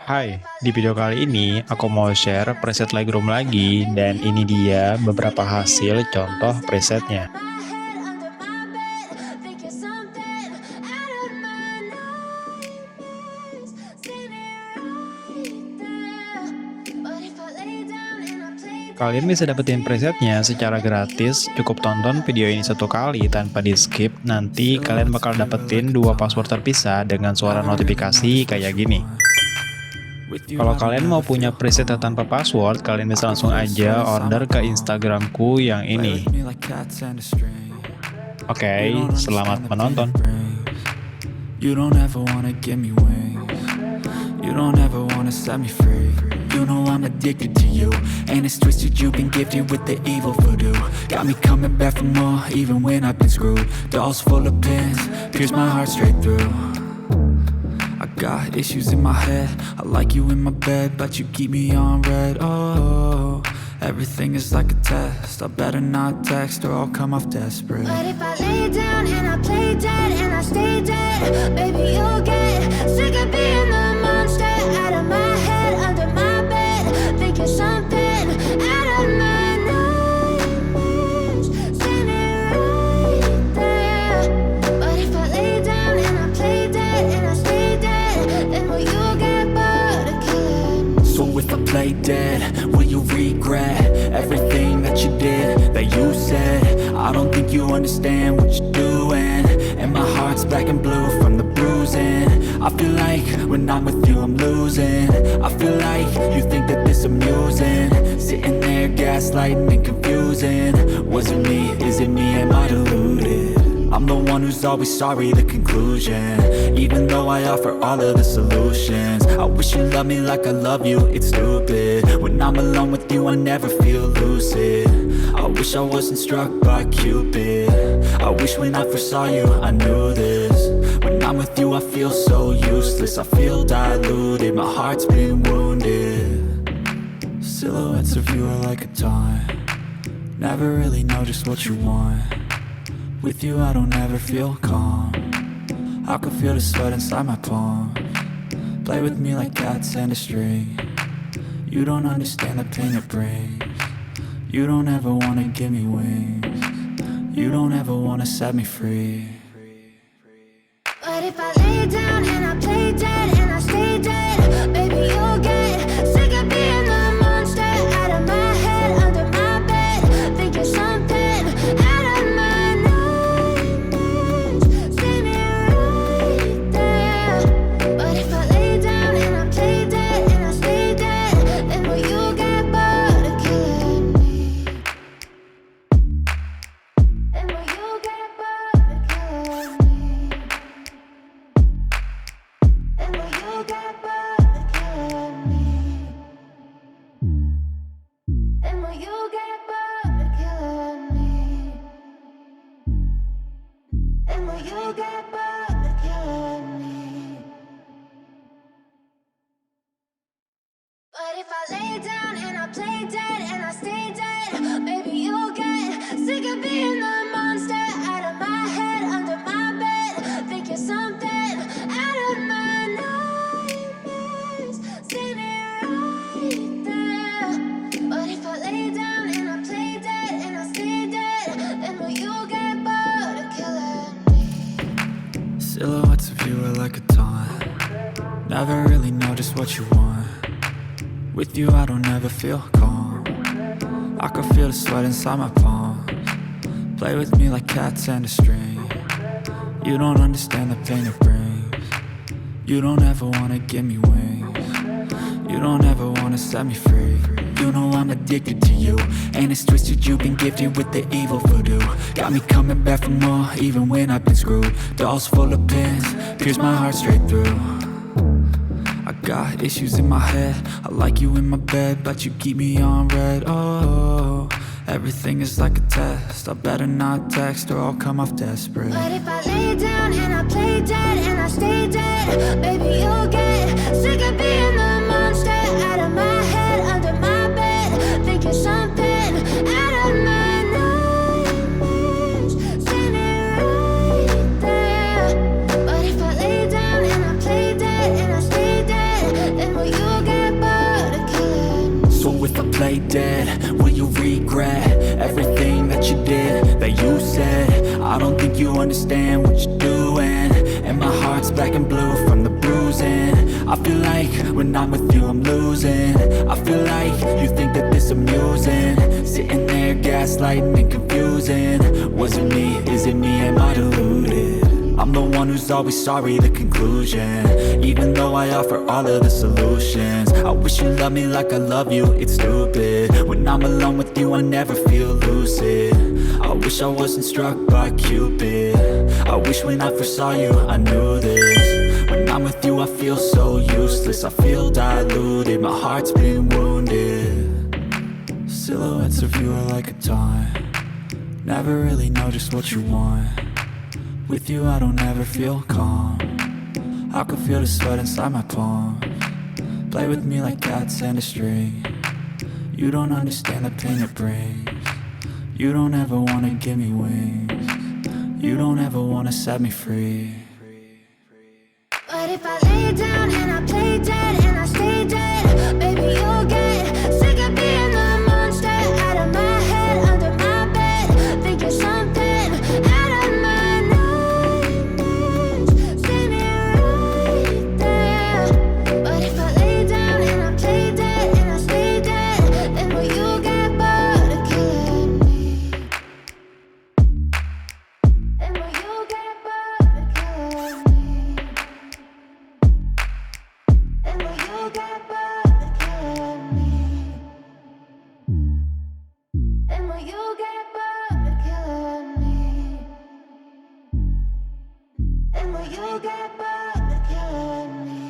Hai, di video kali ini aku mau share preset Lightroom lagi dan ini dia beberapa hasil contoh presetnya. Kalian bisa dapetin presetnya secara gratis, cukup tonton video ini satu kali tanpa di skip, nanti kalian bakal dapetin dua password terpisah dengan suara notifikasi kayak gini. Kalau kalian mau punya preset tanpa password, kalian bisa langsung aja order ke Instagramku yang ini. Oke, selamat menonton. You don't ever wanna give me wings. You don't ever wanna set me free. You know I'm addicted to you, and it's twisted. You've been gifted with the evil voodoo. Got me coming back for more, even when I've been screwed. Dolls full of pins, pierce my heart straight through. I got issues in my head. I like you in my bed, but you keep me on red. Oh, everything is like a test. I better not text or I'll come off desperate. But if I lay down and I play dead and I stay dead, baby, you'll get sick of being the monster out of my head, under my bed, thinking something out of my nightmares, standing right there. But if I lay down and I play dead and I stay dead, then will you get bored of killing me? So if I play dead, will you regret everything that you did, that you said? I don't think you understand what you're doing, and my heart's black and blue from the bruising. I feel like when I'm with you I'm losing. I feel like you think that this amusing, sitting there gaslighting and confusing. Was it me? Is it me? Am I deluded? I'm the one who's always sorry, the conclusion, even though I offer all of the solutions. I wish you loved me like I love you, it's stupid. When I'm alone with you I never feel lucid. I wish I wasn't struck by Cupid. I wish when I first saw you I knew this. When I'm with you I feel so useless. I feel diluted, my heart's been wounded. Silhouettes of you are like a taunt. Never really know just what you want. With you I don't ever feel calm. I can feel the sweat inside my palm. Play with me like cats and a string. You don't understand the pain it brings. You don't ever wanna give me wings. You don't ever wanna set me free. But if I lay down and I play dead and I stay dead, baby, you'll get sick of being the monster out of my head, under my bed, thinking something out of my nightmares, standing right there. But if I lay down and I play dead and I stay dead, then will you get bored of killing me? Then will you get bored of killing me? And will you get bored of killing me? And will you get bored of killing me? And will you get bored of killing me? But if I lay down and I play dead and I stay dead, baby, you'll get sick of being the monster out of my head, under my bed, thinking something out of my nightmares, standing right there. But if I lay down and I play dead and I stay dead, then will you get bored of killing me? Silhouettes of you are like a taunt. Never really know just what you want. With you I don't ever feel calm. I can feel the sweat inside my palm. Play with me like cats and a string. You don't understand the pain it brings. You don't ever wanna give me wings. You don't ever wanna set me free. You know I'm addicted to you, and it's twisted. You've been gifted with the evil voodoo. Got me coming back for more, even when I've been screwed. Dolls full of pins, pierce my heart straight through. I got issues in my head. I like you in my bed, but you keep me on red. Oh, everything is like a test. I better not text or I'll come off desperate. But if I lay down and I play dead and I stay dead, baby, you'll get sick of being the monster out of my head, under my bed, thinking something out of my nightmares, standing right there. But if I lay down and I play dead and I stay dead, then will you play dead, will you regret everything that you did, that you said? I don't think you understand what you're doing, and my heart's black and blue from the bruising. I feel like when I'm with you I'm losing. I feel like you think that this amusing, sitting there gaslighting and confusing. Was it me? Is it me? Am I deluded? I'm the one who's always sorry, the conclusion. Even though I offer all of the solutions, I wish you loved me like I love you, it's stupid. When I'm alone with you I never feel lucid. I wish I wasn't struck by Cupid. I wish when I first saw you I knew this. When I'm with you I feel so useless, I feel diluted, my heart's been wounded. Silhouettes of you are like a taunt, never really know just what you want. With you I don't ever feel calm, I can feel the sweat inside my palms. Play with me like cats and a string. You don't understand the pain it brings. You don't ever wanna give me wings. You don't ever wanna set me free. But if I lay down and I play dead and I stay dead, baby you'll get sick of being the monster out of my head, under my bed, thinking something out of my nightmares. See me right there. But if I lay down and I play dead and I stay dead, then will you get bored of killing me? Then will you get bored of killing me? And will you get bored of killing me? And will you get bored of killing me? And will you get bored of killing me?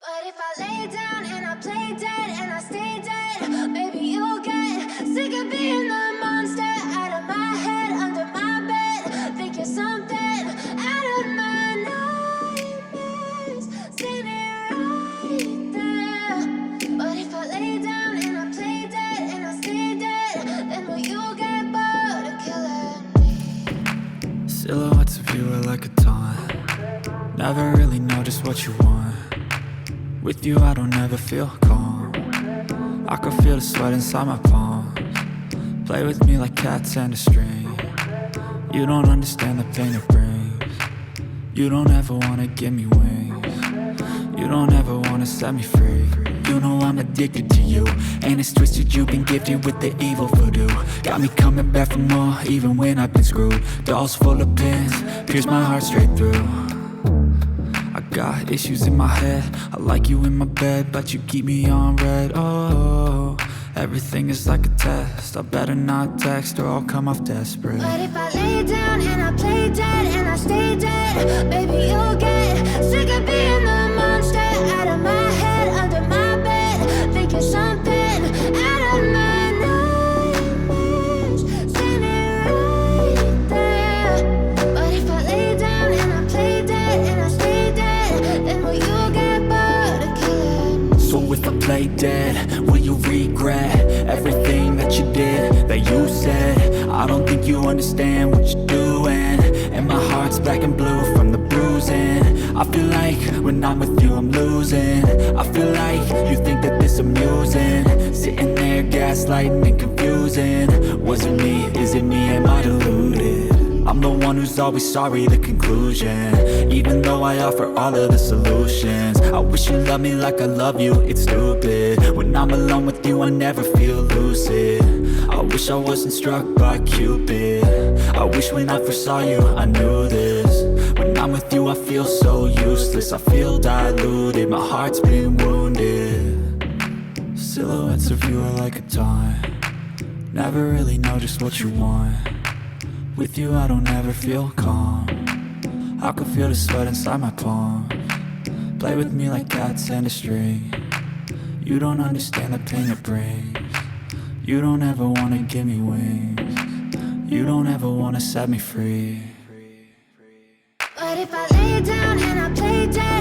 But if I lay down and I play dead and I stay dead, baby you'll get sick of being the monster out of my head, under my bed, thinking something out of my nightmares. See me right there. But if I lay down and I play dead and I stay dead, then will you get bored of killing me? Silhouettes of you are like a taunt, never really know just what you want. With you I don't ever feel calm, I can feel the sweat inside my palms. Play with me like cats and a string. You don't understand the pain it brings. You don't ever wanna give me wings. You don't ever wanna set me free. You know I'm addicted to you, and it's twisted, you've been gifted with the evil voodoo. Got me coming back for more, even when I've been screwed. Dolls full of pins, pierce my heart straight through. I got issues in my head, I like you in my bed, but you keep me on red. Oh, everything is like a test, I better not text or I'll come off desperate. But if I lay down and I play dead and I stay dead, baby you'll get sick of being the monster out of my head, under my bed, thinking something out of my nightmares. See me right there. But if I lay down and I play dead and I stay dead, then will you get bored of killing me? So if I play dead, will you regret everything that you did, that you said? I don't think you understand what you're doing, and my heart's black and blue from the bruising. I feel like when I'm with you I'm losing. I feel like you think that this amusing, sitting there gaslighting and confusing. Was it me? Is it me? Am I deluded? I'm the one who's always sorry, the conclusion. Even though I offer all of the solutions, I wish you loved me like I love you, it's stupid. When I'm alone with you I never feel lucid. I wish I wasn't struck by Cupid. I wish when I first saw you I knew this. When I'm with you I feel so useless, I feel diluted, my heart's been wounded. Silhouettes of you are like a taunt, never really know just what you want. With you I don't ever feel calm, I can feel the sweat inside my palms. Play with me like cats and a string. You don't understand the pain it brings. You don't ever wanna give me wings. You don't ever wanna set me free. But if I lay down and I play dead